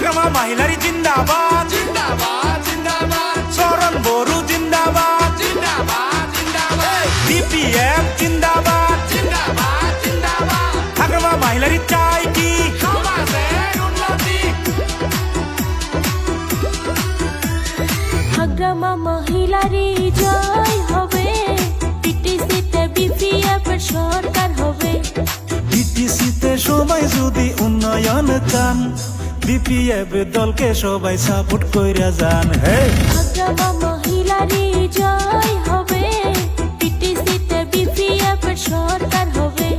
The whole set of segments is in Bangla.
হাগ্রামা মাহিলারি জিন্দাবাদ জিন্দাবাদ জিন্দাবাদ চরণ বড়ু জিন্দাবাদ জিন্দাবাদ জিন্দাবাদ বিপিএফ জিন্দাবাদ জিন্দাবাদ জিন্দাবাদ হাগ্রামা মাহিলারি চাই কি সমাজের উন্নতি হাগ্রামা মহিলারি জয় হবে পিটিসিতে বিপিএফ এর সরকার হবে পিটিসিতে সবাই যদি উন্নয়ন চান বিপিএফ দলকে সবাই সাপোর্ট কইরা যান হে হাগ্রামা মহিলারি জয় হবে পিটিসিতে বিপিএফ এর সরকার হবে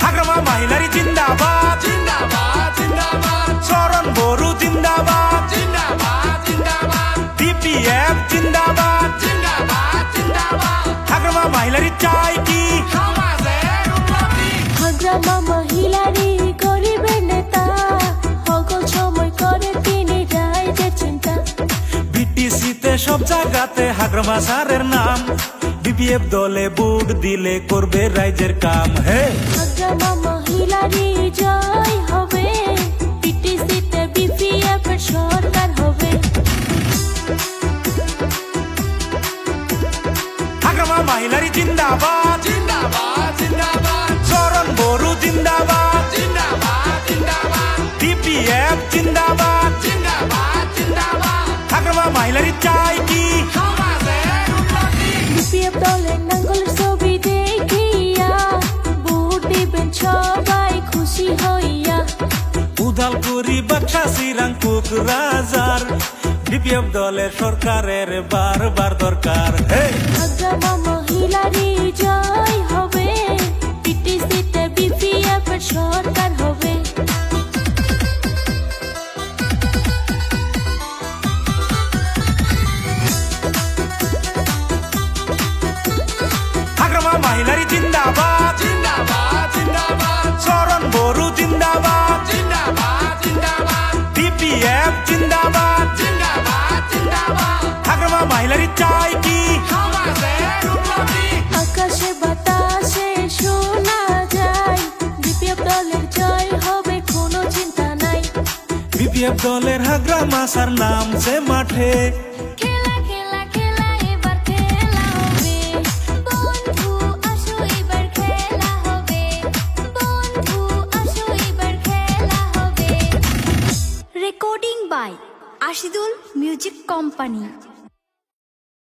হাগ্রামা মাহিলারি জিন্দাবাদ জিন্দাবাদ জিন্দাবাদ চরণ বড়ু জিন্দাবাদ জিন্দাবাদ জিন্দাবাদ বিপিএফ জিন্দাবাদ জিন্দাবাদ জিন্দাবাদ হাগ্রামা মাহিলারি চাই কি সমাজের উন্নতি হাগ্রামা মহিলারি গরিবের নেতা সকল সময় করে তিনি রাইজের চিন্তা বিটিসিতে সব জায়গাতে হাগ্রামা স্যারের নাম বিপিএফ দলে ভোট দিলে করবে রাইজের কাম হে হাগ্রামা মহিলারি জয় হবে পিটিসিতে বিপিএফ এর সরকার হবে হাগ্রামা মাহিলারি জিন্দাবাদ জিন্দাবাদ জিন্দাবাদ চরণ বড়ু জিন্দাবাদ জিন্দাবাদ জিন্দাবাদ বিপিএফ জিন্দাবাদ জিন্দাবাদ জিন্দাবাদ হাগ্রামা মাহিলারি চাই কি সমাজের উন্নতি বিপিএফ দলের নাঙ্গলের ছবি দেখিয়া ভোট দিবেন সবাই খুশি হইয়া উদালগুড়ি বাক্সা চিরাং কোকরাঝার বিপিএফ দলের সরকারের বারবার দরকার হে হাগ্রামা মহিলারি জয় হবে পিটিসিতে বিপিএফ এর সরকার হবে হাগ্রামা মাহিলারি জিন্দাবাদ জিন্দাবাদ জিন্দাবাদ চরণ বড়ু জিন্দাবাদ জিন্দাবাদ জিন্দাবাদ বিপিএফ জিন্দাবাদ জিন্দাবাদ জিন্দাবাদ হাগ্রামা মাহিলারি চাই কি সমাজের উন্নতি আকাশে বাতাসে শোনা যায় বিপিএফ দলের জয় হবে কোনো চিন্তা নাই বিপিএফ দলের হাগ্রামা স্যার নামছে মাঠে খেলা খেলা খেলা এবার খেলা হবে বন্ধু আসো এবার খেলা হবে বন্ধু আসো এবার খেলা হবে recording by Ashidul music company.